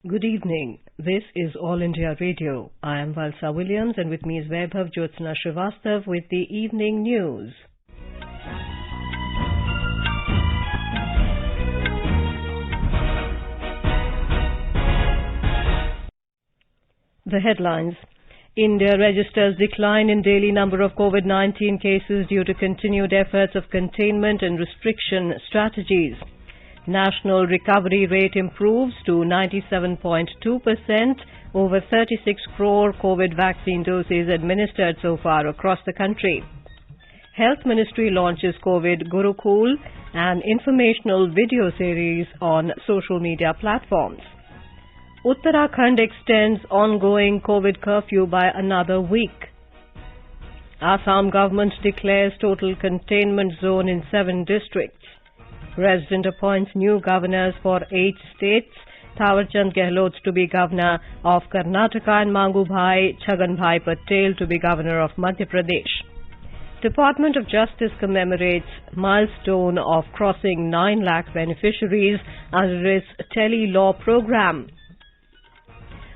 Good evening. This is All India Radio. I am Valsa Williams and with me is Vaibhav Jyotsna Srivastav with the evening news. The headlines. India registers decline in daily number of COVID-19 cases due to continued efforts of containment and restriction strategies. National recovery rate improves to 97.2%, over 36 crore COVID vaccine doses administered so far across the country. Health Ministry launches COVID Gurukul, an informational video series on social media platforms. Uttarakhand extends ongoing COVID curfew by another week. Assam government declares total containment zone in 7 districts. President appoints new governors for 8 states, Thawarchand Gehlot to be governor of Karnataka and Mangubhai Chhaganbhai Patel to be governor of Madhya Pradesh. Department of Justice commemorates milestone of crossing 9 lakh beneficiaries under its tele-law program.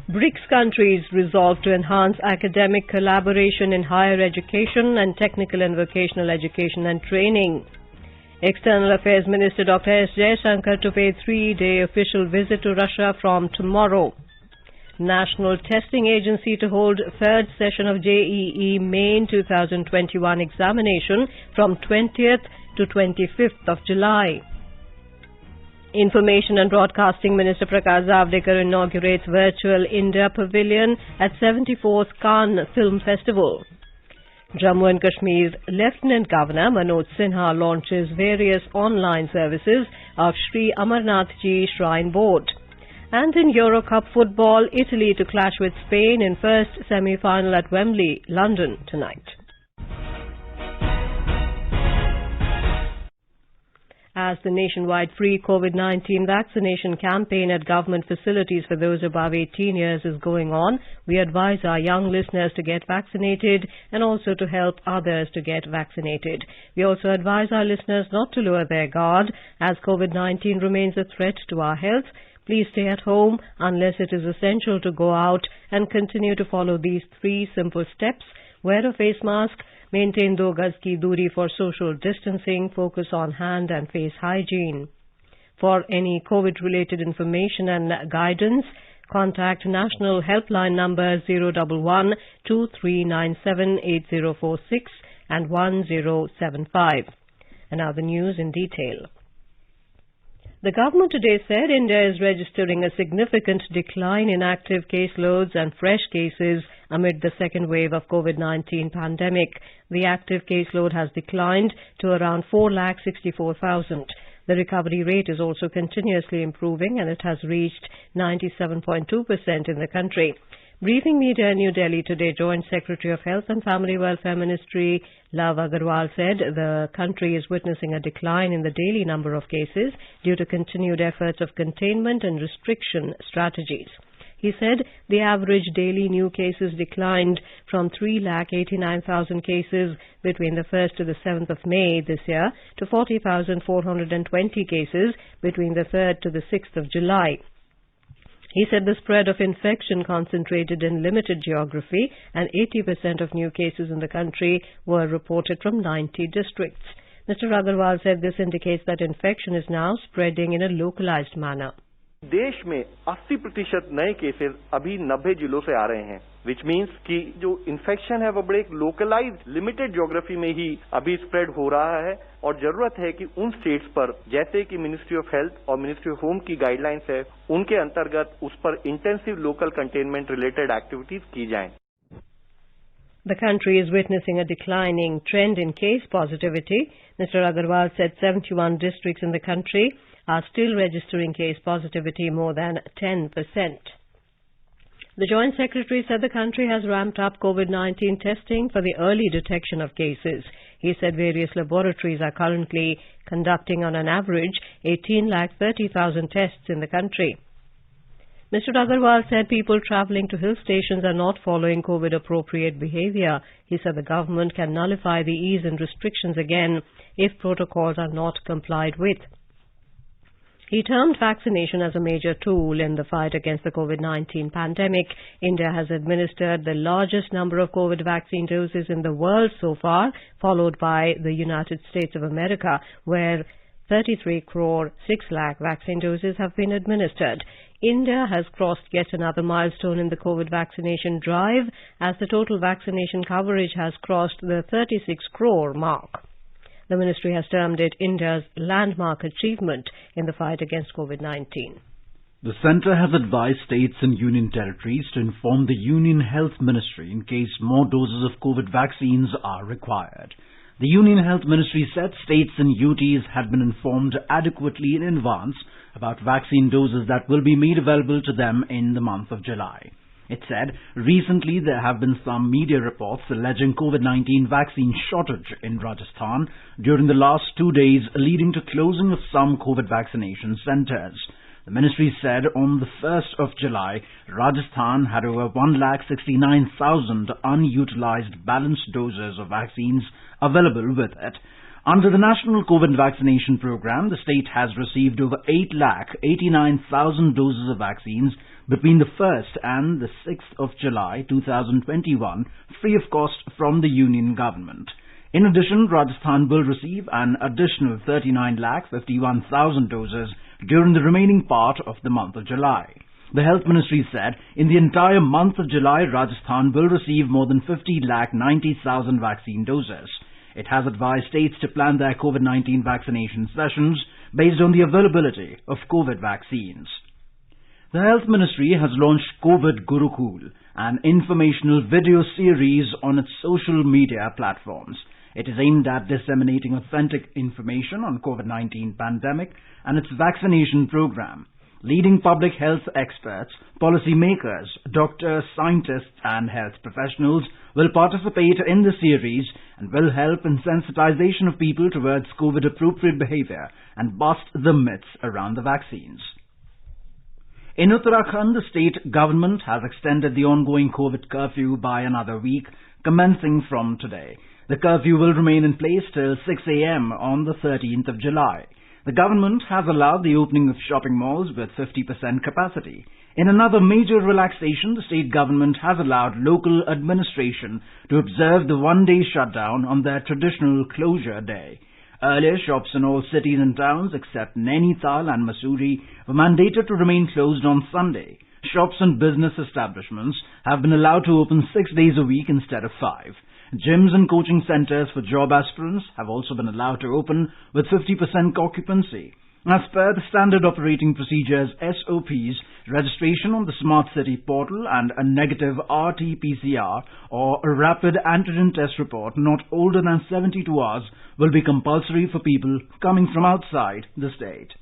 BRICS countries resolve to enhance academic collaboration in higher education and technical and vocational education and training. External Affairs Minister Dr. S. Jaishankar to pay 3-day official visit to Russia from tomorrow. National Testing Agency to hold 3rd session of JEE Main 2021 examination from 20th to 25th of July. Information and Broadcasting Minister Prakash Javadekar inaugurates virtual India Pavilion at 74th Cannes Film Festival. Jammu and Kashmir's Lieutenant Governor Manoj Sinha launches various online services of Sri Amarnath Ji Shrine Board. And in Euro Cup football, Italy to clash with Spain in first semi-final at Wembley, London tonight. As the nationwide free COVID-19 vaccination campaign at government facilities for those above 18 years is going on, we advise our young listeners to get vaccinated and also to help others to get vaccinated. We also advise our listeners not to lower their guard as COVID-19 remains a threat to our health. Please stay at home unless it is essential to go out and continue to follow these 3 simple steps. Wear a face mask, maintain 2 gaz ki duri for social distancing, focus on hand and face hygiene. For any COVID-related information and guidance, contact National Helpline number 011 2397 8046 and 1075. And now the news in detail. The government today said India is registering a significant decline in active caseloads and fresh cases amid the second wave of COVID-19 pandemic. The active caseload has declined to around 4,64,000. The recovery rate is also continuously improving and it has reached 97.2% in the country. Briefing media in New Delhi today, Joint Secretary of Health and Family Welfare Ministry Love Agarwal said the country is witnessing a decline in the daily number of cases due to continued efforts of containment and restriction strategies. He said the average daily new cases declined from 3,89,000 cases between the 1st to the 7th of May this year to 40,420 cases between the 3rd to the 6th of July. He said the spread of infection concentrated in limited geography and 80% of new cases in the country were reported from 90 districts. Mr. Agarwal said this indicates that infection is now spreading in a localized manner. देश में 80% नए cases अभी 90 जिलों से आ रहे हैं, which means कि जो इन्फेक्शन है वो बड़े एक लोकलाइज्ड लिमिटेड ज्योग्राफी में ही अभी स्प्रेड हो रहा है और जरूरत है कि उन स्टेट्स पर जैसे कि मिनिस्ट्री ऑफ हेल्थ और मिनिस्ट्री ऑफ होम की गाइडलाइंस है उनके अंतर्गत उस पर intensive local containment related activities की जाएं. The country is witnessing a declining trend in case positivity. Mr. Agarwal said 71 districts in the country are still registering case positivity more than 10%. The Joint Secretary said the country has ramped up COVID-19 testing for the early detection of cases. He said various laboratories are currently conducting on an average 18,30,000 tests in the country. Mr. Agarwal said people travelling to hill stations are not following COVID-appropriate behaviour. He said the government can nullify the ease and restrictions again if protocols are not complied with. He termed vaccination as a major tool in the fight against the COVID-19 pandemic. India has administered the largest number of COVID vaccine doses in the world so far, followed by the United States of America, where 33 crore 6 lakh vaccine doses have been administered. India has crossed yet another milestone in the COVID vaccination drive, as the total vaccination coverage has crossed the 36 crore mark. The ministry has termed it India's landmark achievement in the fight against COVID-19. The centre has advised states and union territories to inform the Union Health Ministry in case more doses of COVID vaccines are required. The Union Health Ministry said states and UTs had been informed adequately in advance about vaccine doses that will be made available to them in the month of July. It said recently there have been some media reports alleging COVID-19 vaccine shortage in Rajasthan during the last 2 days, leading to closing of some COVID vaccination centres. The ministry said on the 1st of July, Rajasthan had over 169,000 unutilized balanced doses of vaccines available with it. Under the National COVID Vaccination Programme, the state has received over 8,89,000 doses of vaccines between the 1st and the 6th of July 2021, free of cost from the Union Government. In addition, Rajasthan will receive an additional 39,51,000 doses during the remaining part of the month of July. The Health Ministry said in the entire month of July, Rajasthan will receive more than 50,90,000 vaccine doses. It has advised states to plan their COVID-19 vaccination sessions based on the availability of COVID vaccines. The Health Ministry has launched COVID Gurukul, an informational video series on its social media platforms. It is aimed at disseminating authentic information on COVID-19 pandemic and its vaccination program. Leading public health experts, policymakers, doctors, scientists and health professionals will participate in the series and will help in sensitization of people towards COVID-appropriate behavior and bust the myths around the vaccines. In Uttarakhand, the state government has extended the ongoing COVID curfew by another week, commencing from today. The curfew will remain in place till 6 a.m. on the 13th of July. The government has allowed the opening of shopping malls with 50% capacity. In another major relaxation, the state government has allowed local administration to observe the one-day shutdown on their traditional closure day. Earlier, shops in all cities and towns except Nainital and Mussoorie were mandated to remain closed on Sunday. Shops and business establishments have been allowed to open 6 days a week instead of 5. Gyms and coaching centres for job aspirants have also been allowed to open with 50% occupancy. As per the standard operating procedures SOPs, registration on the Smart City portal and a negative RT-PCR or a rapid antigen test report not older than 72 hours will be compulsory for people coming from outside the state.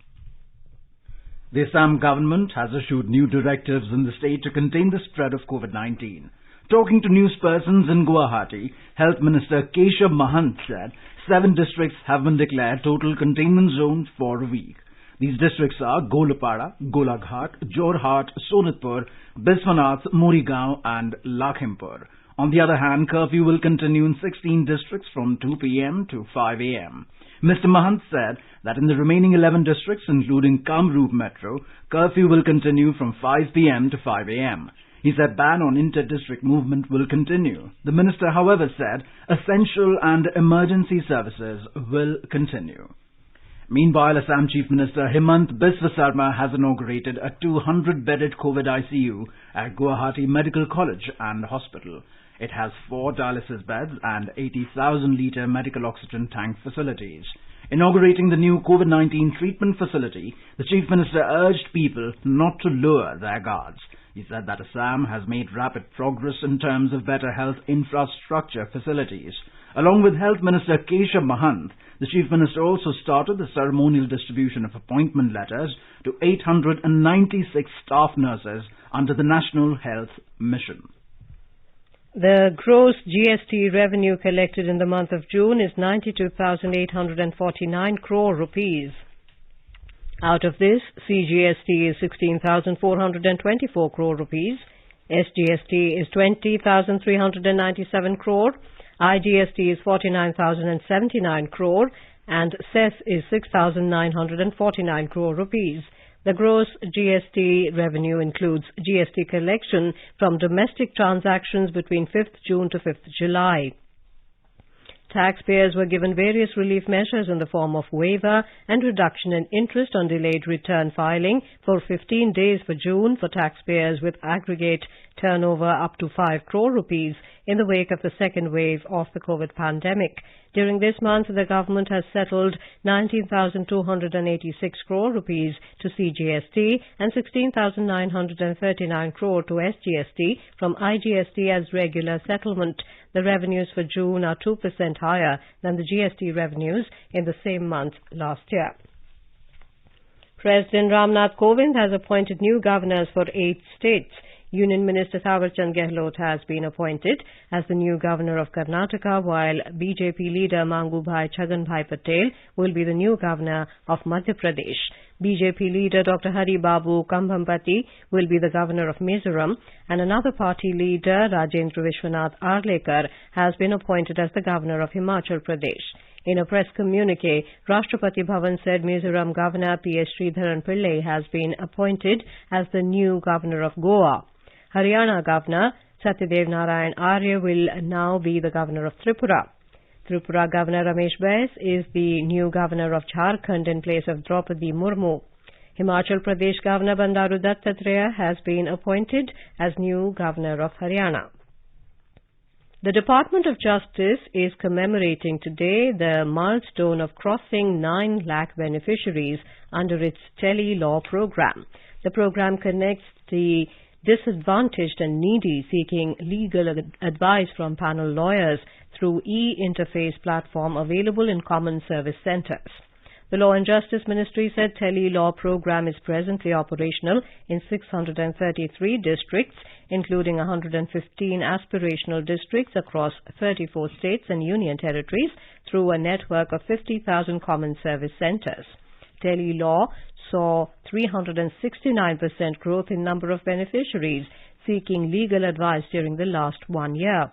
The Assam government has issued new directives in the state to contain the spread of COVID-19. Talking to newspersons in Guwahati, Health Minister Keshav Mahant said 7 districts have been declared total containment zones for a week. These districts are Golapada, Golaghat, Jorhat, Sonitpur, Biswanath, Morigaon and Lakhimpur. On the other hand, curfew will continue in 16 districts from 2 p.m. to 5 a.m. Mr. Mahant said that in the remaining 11 districts, including Kamrup Metro, curfew will continue from 5 p.m. to 5 a.m. He said ban on inter-district movement will continue. The minister, however, said essential and emergency services will continue. Meanwhile, Assam Chief Minister Himant Biswa Sarma has inaugurated a 200-bedded COVID ICU at Guwahati Medical College and Hospital. It has 4 dialysis beds and 80,000-litre medical oxygen tank facilities. Inaugurating the new COVID-19 treatment facility, the Chief Minister urged people not to lower their guards. He said that Assam has made rapid progress in terms of better health infrastructure facilities. Along with Health Minister Keshav Mahant, the Chief Minister also started the ceremonial distribution of appointment letters to 896 staff nurses under the National Health Mission. The gross GST revenue collected in the month of June is 92,849 crore rupees. Out of this, CGST is 16,424 crore rupees, SGST is 20,397 crore, IGST is 49,079 crore, and cess is 6,949 crore rupees. The gross GST revenue includes GST collection from domestic transactions between 5th June to 5th July. Taxpayers were given various relief measures in the form of waiver and reduction in interest on delayed return filing for 15 days for June for taxpayers with aggregate turnover up to 5 crore rupees in the wake of the second wave of the COVID pandemic. During this month, the government has settled 19,286 crore rupees to CGST and 16,939 crore to SGST from IGST as regular settlement. The revenues for June are 2% higher than the GST revenues in the same month last year. President Ramnath Kovind has appointed new governors for 8 states. Union Minister Thawarchand Gehlot has been appointed as the new governor of Karnataka, while BJP leader Mangubhai Chhaganbhai Patel will be the new governor of Madhya Pradesh. BJP leader Dr. Hari Babu Kambhampati will be the governor of Mizoram, and another party leader, Rajendra Vishwanath Arlekar, has been appointed as the governor of Himachal Pradesh. In a press communique, Rashtrapati Bhavan said Mizoram Governor P.S. Sridharan Pillai has been appointed as the new governor of Goa. Haryana Governor Satyadev Narayan Arya will now be the governor of Tripura. Tripura Governor Ramesh Bais is the new governor of Jharkhand in place of Draupadi Murmu. Himachal Pradesh Governor Bandaru Dattatreya has been appointed as new governor of Haryana. The Department of Justice is commemorating today the milestone of crossing 9 lakh beneficiaries under its Tele-Law program. The program connects the disadvantaged and needy seeking legal advice from panel lawyers through e-interface platform available in common service centers. The Law and Justice Ministry said Tele-Law program is presently operational in 633 districts, including 115 aspirational districts across 34 states and union territories through a network of 50,000 common service centers. Tele-Law saw 369% growth in number of beneficiaries seeking legal advice during the last 1 year.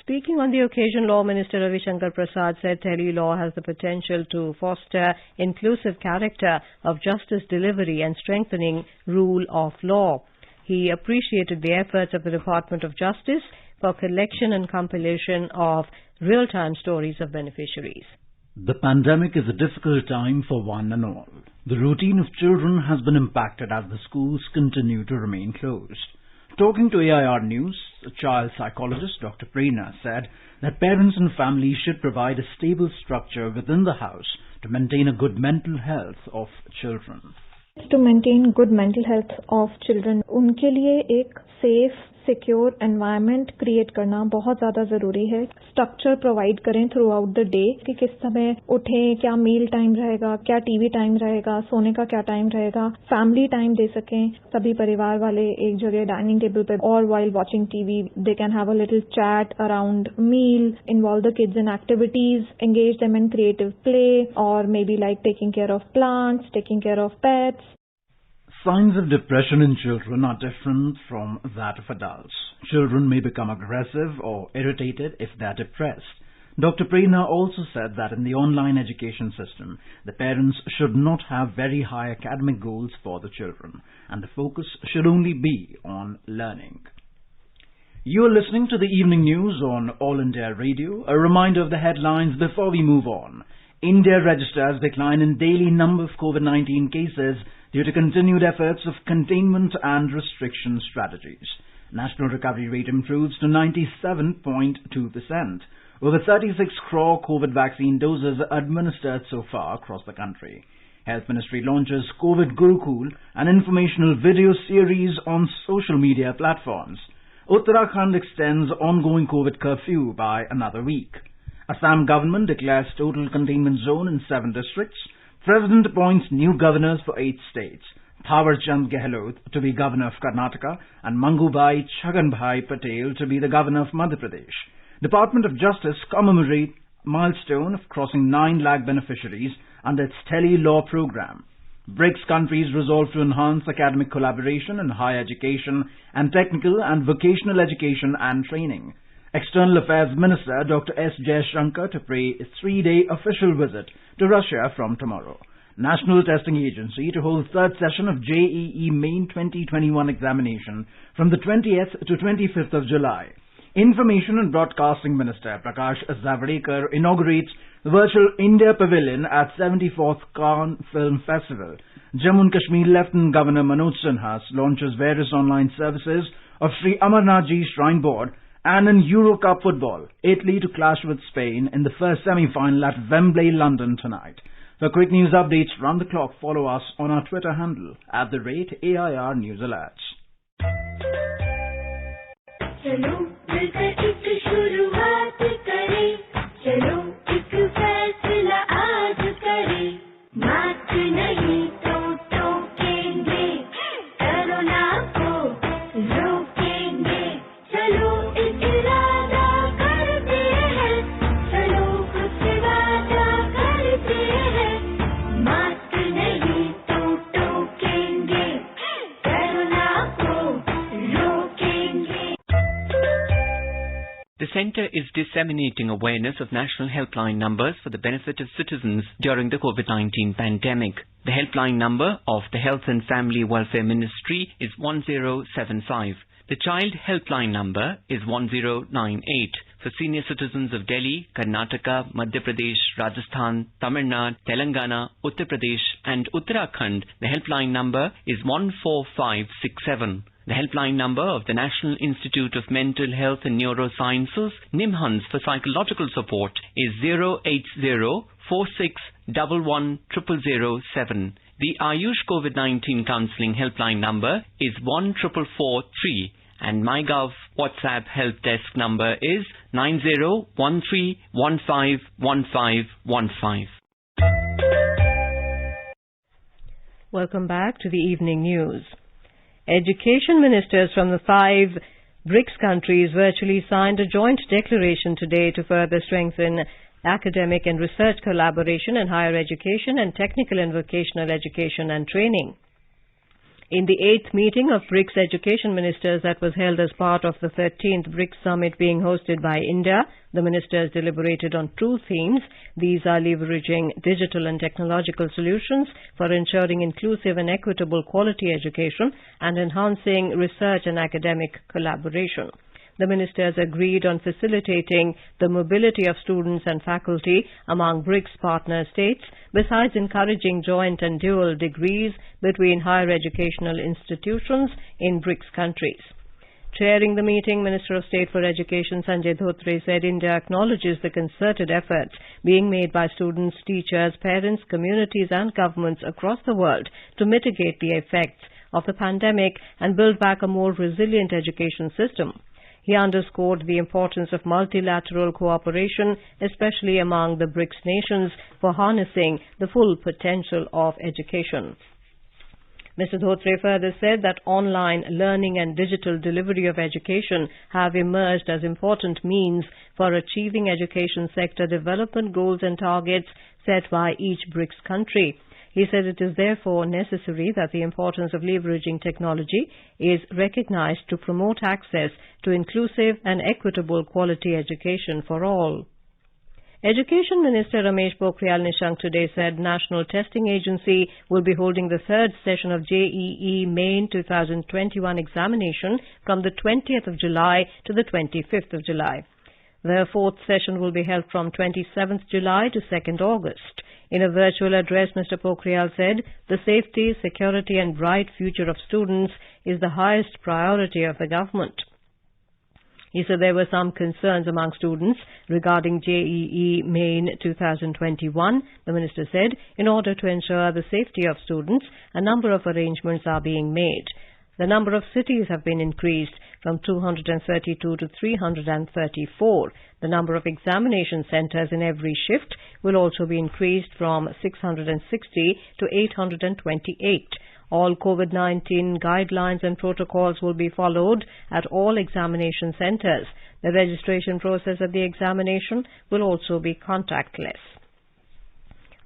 Speaking on the occasion, Law Minister Ravi Shankar Prasad said Tele-Law has the potential to foster inclusive character of justice delivery and strengthening rule of law. He appreciated the efforts of the Department of Justice for collection and compilation of real-time stories of beneficiaries. The pandemic is a difficult time for one and all. The routine of children has been impacted as the schools continue to remain closed. Talking to AIR News, a child psychologist, Dr. Prerna, said that parents and families should provide a stable structure within the house to maintain a good mental health of children. To maintain good mental health of children, उनके लिए एक safe, secure environment create करना बहुत ज़्यादा ज़रूरी है. Structure provide करें throughout the day कि किस समय उठें, क्या meal time रहेगा, क्या TV time रहेगा, सोने का क्या time रहेगा, family time दे सकें. सभी परिवार वाले एक जगह dining table पे or while watching TV, they can have a little chat around meal, involve the kids in activities, engage them in creative play, or maybe like taking care of plants, taking care of pets. Signs of depression in children are different from that of adults. Children may become aggressive or irritated if they are depressed. Dr. Prerna also said that in the online education system, the parents should not have very high academic goals for the children, and the focus should only be on learning. You are listening to the evening news on All India Radio. A reminder of the headlines before we move on. India registers decline in daily number of COVID-19 cases due to continued efforts of containment and restriction strategies. National recovery rate improves to 97.2%. Over 36 crore COVID vaccine doses administered so far across the country. Health Ministry launches COVID Gurukul, an informational video series on social media platforms. Uttarakhand extends ongoing COVID curfew by another week. Assam government declares total containment zone in 7 districts. President appoints new governors for 8 states. Thawarchand Gehlot to be governor of Karnataka and Mangubhai Chhaganbhai Patel to be the governor of Madhya Pradesh. Department of Justice commemorate milestone of crossing 9 lakh beneficiaries under its Tele-Law program. BRICS countries resolve to enhance academic collaboration in higher education and technical and vocational education and training. External Affairs Minister Dr. S. Jaishankar to pay a 3-day official visit to Russia from tomorrow. National Testing Agency to hold third session of JEE Main 2021 examination from the 20th to 25th of July. Information and Broadcasting Minister Prakash Zavadekar inaugurates the virtual India Pavilion at 74th Cannes Film Festival. Jammu and Kashmir Lieutenant Governor Manoj Sinha launches various online services of Sri Amarnath Ji Shrine Board. And in Euro Cup football, Italy to clash with Spain in the first semi-final at Wembley, London tonight. For quick news updates round the clock, follow us on our Twitter handle @AIR News Alerts. चलो मिलकर एक शुरुआत करें, चलो एक फैसला आज करें, मास्क नहीं तो टोकेंगे, कोरोना को रोकेंगे, चलो एक इरादा करते हैं, चलो कुछ वादा करते हैं, मास्क नहीं तो टोकेंगे, कोरोना को रोकेंगे. The Centre is disseminating awareness of national helpline numbers for the benefit of citizens during the COVID-19 pandemic. The helpline number of the Health and Family Welfare Ministry is 1075. The Child Helpline number is 1098. For senior citizens of Delhi, Karnataka, Madhya Pradesh, Rajasthan, Tamil Nadu, Telangana, Uttar Pradesh and Uttarakhand, the helpline number is 14567. The helpline number of the National Institute of Mental Health and Neurosciences, NIMHANS, for psychological support is 08046110007. The Ayush COVID-19 Counselling helpline number is 14443. And MyGov WhatsApp help desk number is 9013151515. Welcome back to the evening news. Education ministers from the 5 BRICS countries virtually signed a joint declaration today to further strengthen academic and research collaboration in higher education and technical and vocational education and training. In the 8th meeting of BRICS education ministers that was held as part of the 13th BRICS summit being hosted by India, the ministers deliberated on 2 themes. These are leveraging digital and technological solutions for ensuring inclusive and equitable quality education and enhancing research and academic collaboration. The ministers agreed on facilitating the mobility of students and faculty among BRICS partner states, besides encouraging joint and dual degrees between higher educational institutions in BRICS countries. Chairing the meeting, Minister of State for Education Sanjay Dhotre said India acknowledges the concerted efforts being made by students, teachers, parents, communities and governments across the world to mitigate the effects of the pandemic and build back a more resilient education system. He underscored the importance of multilateral cooperation, especially among the BRICS nations, for harnessing the full potential of education. Mr. Dhotre further said that online learning and digital delivery of education have emerged as important means for achieving education sector development goals and targets set by each BRICS country. He said it is therefore necessary that the importance of leveraging technology is recognized to promote access to inclusive and equitable quality education for all. Education Minister Ramesh Pokhriyal Nishank today said National Testing Agency will be holding the 3rd session of JEE Main 2021 examination from the 20th of July to the 25th of July. The 4th session will be held from 27th July to 2nd August. In a virtual address, Mr. Pokhriyal said the safety, security and bright future of students is the highest priority of the government. He said there were some concerns among students regarding JEE Main 2021. The minister said in order to ensure the safety of students, a number of arrangements are being made. The number of cities have been increased from 232 to 334. The number of examination centres in every shift will also be increased from 660 to 828. All COVID-19 guidelines and protocols will be followed at all examination centres. The registration process of the examination will also be contactless.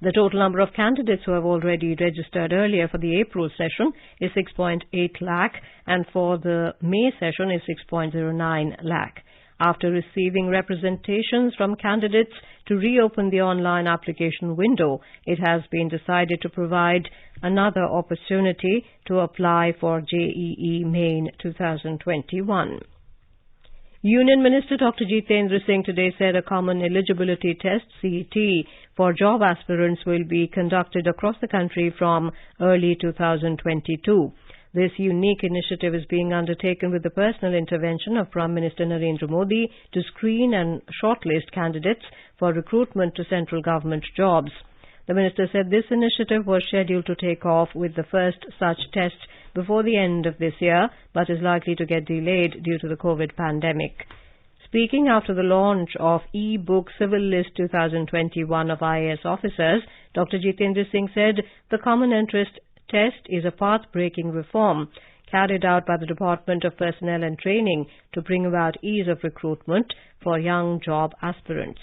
The total number of candidates who have already registered earlier for the April session is 6.8 lakh and for the May session is 6.09 lakh. After receiving representations from candidates to reopen the online application window, it has been decided to provide another opportunity to apply for JEE Main 2021. Union Minister Dr. Jitendra Singh today said a common eligibility test, CET, for job aspirants will be conducted across the country from early 2022. This unique initiative is being undertaken with the personal intervention of Prime Minister Narendra Modi to screen and shortlist candidates for recruitment to central government jobs. The minister said this initiative was scheduled to take off with the first such test before the end of this year, but is likely to get delayed due to the COVID pandemic. Speaking after the launch of e-book Civil List 2021 of IAS officers, Dr. Jitendra Singh said the common interest test is a path-breaking reform carried out by the Department of Personnel and Training to bring about ease of recruitment for young job aspirants.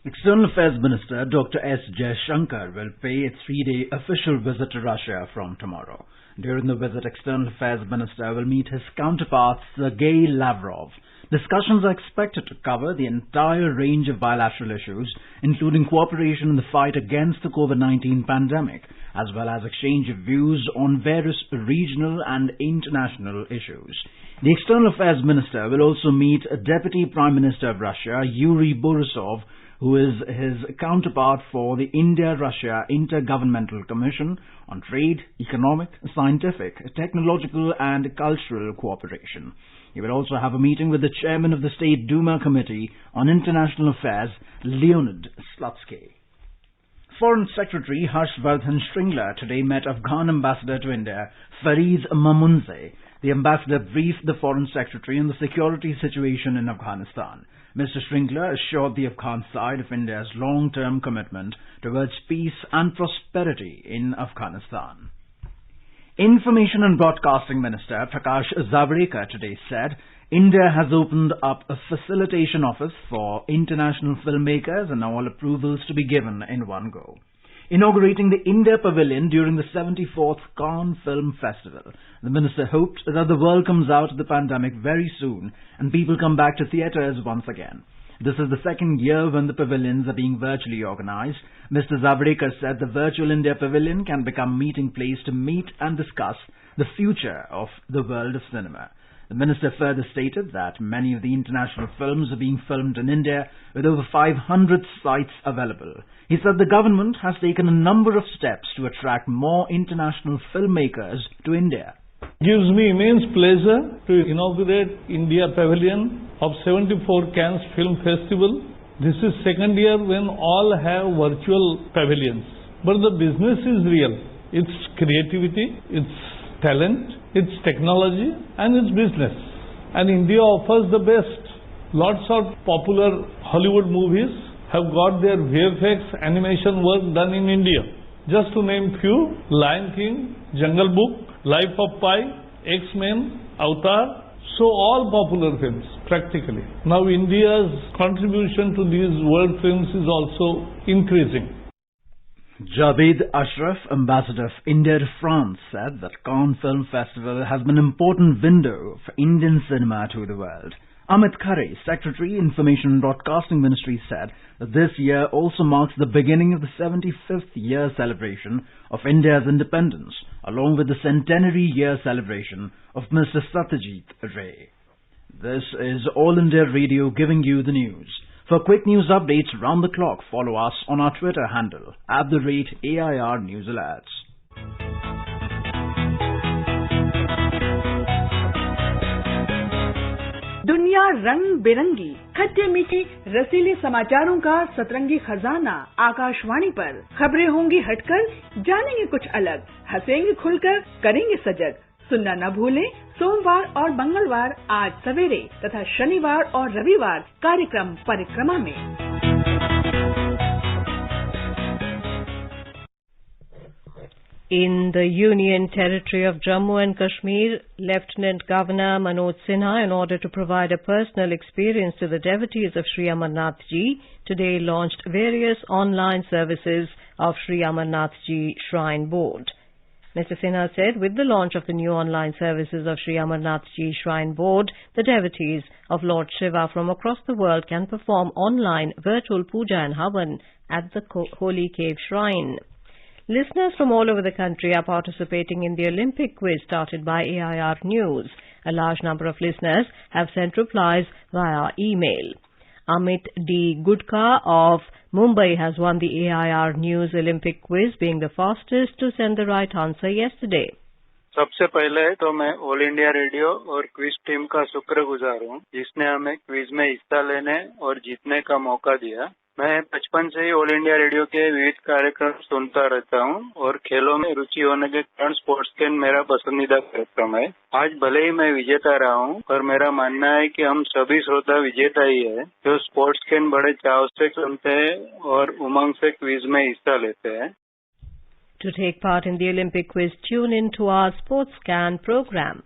External Affairs Minister Dr. S. Jaishankar will pay a 3-day official visit to Russia from tomorrow. During the visit, External Affairs Minister will meet his counterpart Sergei Lavrov. Discussions are expected to cover the entire range of bilateral issues, including cooperation in the fight against the COVID-19 pandemic, as well as exchange of views on various regional and international issues. The External Affairs Minister will also meet Deputy Prime Minister of Russia, Yuri Borisov, who is his counterpart for the India-Russia Intergovernmental Commission on Trade, Economic, Scientific, Technological and Cultural Cooperation. He will also have a meeting with the chairman of the State Duma Committee on International Affairs, Leonid Slutsky. Foreign Secretary Harshvardhan Shringla today met Afghan ambassador to India, Fariz Mamunze. The ambassador briefed the Foreign Secretary on the security situation in Afghanistan. Mr. Shringla assured the Afghan side of India's long-term commitment towards peace and prosperity in Afghanistan. Information and Broadcasting Minister Prakash Zavadekar today said India has opened up a facilitation office for international filmmakers and all approvals to be given in one go. Inaugurating the India Pavilion during the 74th Cannes Film Festival, the minister hoped that the world comes out of the pandemic very soon and people come back to theatres once again. This is the second year when the pavilions are being virtually organized. Mr. Zavadekar said the virtual India Pavilion can become a meeting place to meet and discuss the future of the world of cinema. The minister further stated that many of the international films are being filmed in India with over 500 sites available. He said the government has taken a number of steps to attract more international filmmakers to India. Gives me immense pleasure to inaugurate India Pavilion of 74 Cannes Film Festival. This is second year when all have virtual pavilions. But the business is real. It's creativity, it's talent, it's technology and it's business. And India offers the best. Lots of popular Hollywood movies have got their VFX animation work done in India. Just to name few, Lion King, Jungle Book, Life of Pi, X-Men, Avatar. So all popular films, practically. Now India's contribution to these world films is also increasing. Javed Ashraf, ambassador of India to France, said that Cannes Film Festival has been an important window for Indian cinema to the world. Amit Khare, Secretary, Information and Broadcasting Ministry, said that this year also marks the beginning of the 75th year celebration of India's independence, along with the centenary year celebration of Mr. Satyajit Ray. This is All India Radio giving you the news. For quick news updates round the clock, follow us on our Twitter handle @AIR News Alerts. दुनिया रंग बिरंगी, खट्टे मीठे रसीले समाचारों का सतरंगी खजाना आकाशवाणी पर। खबरें होंगी हटकर, जानेंगे कुछ अलग, हंसेंगे खुलकर, करेंगे सजग। सुनना न भूलें सोमवार और मंगलवार आज सवेरे तथा शनिवार और रविवार कार्यक्रम परिक्रमा में। In the Union Territory of Jammu and Kashmir, Lieutenant Governor Manoj Sinha, in order to provide a personal experience to the devotees of Sri Amarnath Ji, today launched various online services of Sri Amarnath Ji Shrine Board. Mr. Sinha said with the launch of the new online services of Sri Amarnath Ji Shrine Board, the devotees of Lord Shiva from across the world can perform online virtual puja and havan at the Holy Cave Shrine. Listeners from all over the country are participating in the Olympic quiz started by AIR News. A large number of listeners have sent replies via email. Amit D. Gudka of Mumbai has won the AIR News Olympic quiz, being the fastest to send the right answer yesterday. सबसे पहले तो मैं all India radio और quiz team का शुक्रगुजार हूँ, जिसने हमें क्विज में हिस्सा लेने और जीतने का मौका दिया। मैं बचपन से ही ऑल इंडिया रेडियो के विविध कार्यक्रम सुनता रहता हूँ और खेलों में रुचि होने के कारण स्पोर्ट्स कैन मेरा पसंदीदा कार्यक्रम है। आज भले ही मैं विजेता रहा हूँ, पर मेरा मानना है कि हम सभी श्रोता विजेता ही है, जो स्पोर्ट्स कैन बड़े चाव से सुनते हैं और उमंग से क्विज में हिस्सा लेते हैं। To take part in the Olympic quiz, tune in to our Sports Scan program.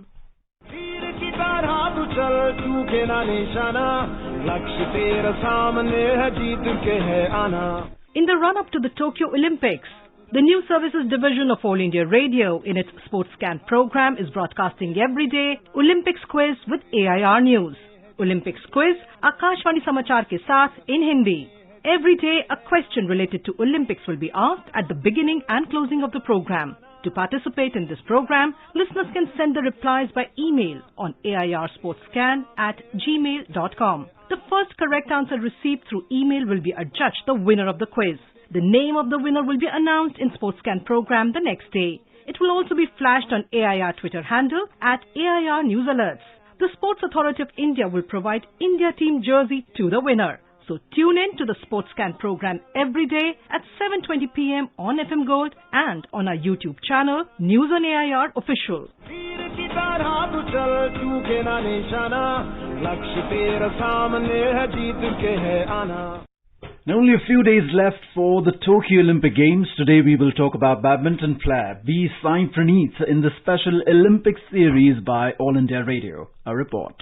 In the run-up to the Tokyo Olympics, the New Services Division of All India Radio in its Sports Scan program is broadcasting every day Olympics quiz with AIR News. Olympics quiz Akashvani Samachar ke saath in Hindi. Every day, a question related to Olympics will be asked at the beginning and closing of the program. To participate in this program, listeners can send the replies by email on airsportscan@gmail.com. The first correct answer received through email will be adjudged the winner of the quiz. The name of the winner will be announced in SportsScan program the next day. It will also be flashed on AIR Twitter handle @AIR News Alerts. The Sports Authority of India will provide India team jersey to the winner. So tune in to the SportsScan program every day at 7:20 p.m. on FM Gold and on our YouTube channel, News on AIR Official. Only a few days left for the Tokyo Olympic Games. Today we will talk about badminton player B. Sai Praneeth in the special Olympic series by All India Radio. A report.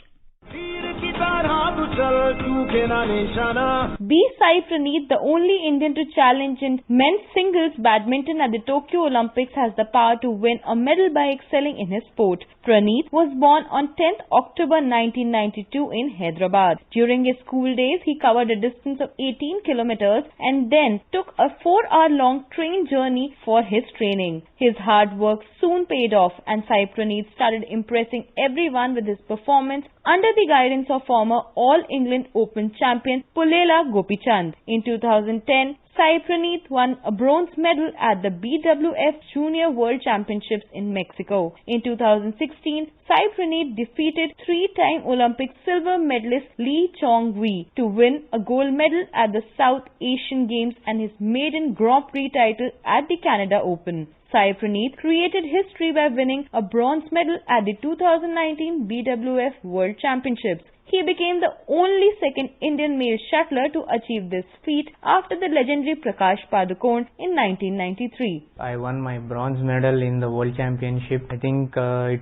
B. Sai Praneeth, the only Indian to challenge in men's singles badminton at the Tokyo Olympics, has the power to win a medal by excelling in his sport. Praneeth was born on 10th October 1992 in Hyderabad. During his school days, he covered a distance of 18 kilometers and then took a 4-hour-long train journey for his training. His hard work soon paid off and Sai Praneeth started impressing everyone with his performance under the guidance of former All England Open champion Pullela Gopichand. In 2010, Sai Praneeth won a bronze medal at the BWF Junior World Championships in Mexico. In 2016, Sai Praneeth defeated 3-time Olympic silver medalist Lee Chong-wei to win a gold medal at the South Asian Games and his maiden Grand Prix title at the Canada Open. Sai Praneeth created history by winning a bronze medal at the 2019 BWF World Championships. He became the only second Indian male shuttler to achieve this feat after the legendary Prakash Padukone in 1993. I won my bronze medal in the World Championship. I think I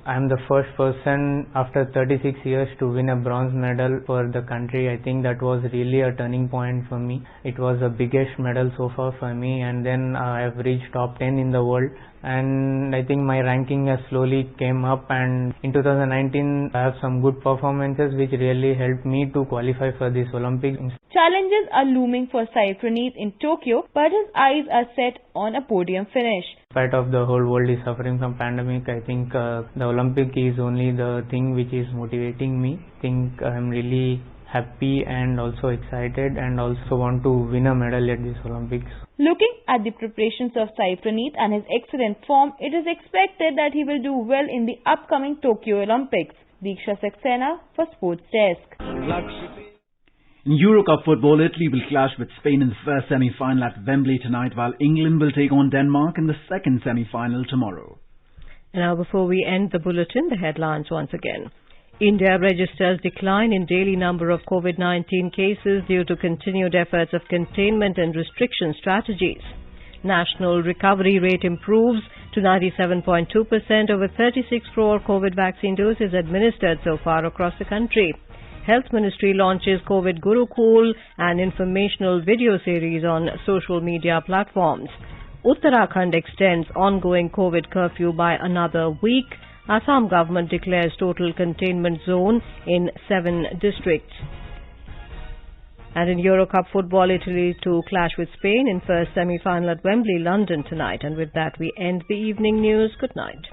am the first person after 36 years to win a bronze medal for the country. I think that was really a turning point for me. It was the biggest medal so far for me, and then I have reached top 10 in the world. And I think my ranking has slowly came up, and in 2019 I have some good performances which really helped me to qualify for this Olympics. Challenges are looming for Sai Praneeth in Tokyo, but his eyes are set on a podium finish. In spite of the whole world is suffering from pandemic, I think the Olympic is only the thing which is motivating me. I think I am really happy and also excited and also want to win a medal at this Olympics. Looking at the preparations of Sai Praneeth and his excellent form, it is expected that he will do well in the upcoming Tokyo Olympics. Diksha Saxena for Sports Desk. In Eurocup football, Italy will clash with Spain in the first semi-final at Wembley tonight, while England will take on Denmark in the second semi-final tomorrow. Now, before we end the bulletin, the headlines once again. India registers decline in daily number of COVID-19 cases due to continued efforts of containment and restriction strategies. National recovery rate improves to 97.2%. Over 36 crore COVID vaccine doses administered so far across the country. Health Ministry launches COVID Gurukul, an informational video series on social media platforms. Uttarakhand extends ongoing COVID curfew by another week. Assam government declares total containment zone in 7 districts. And in Euro Cup football, Italy to clash with Spain in first semi-final at Wembley, London tonight. And with that, we end the evening news. Good night.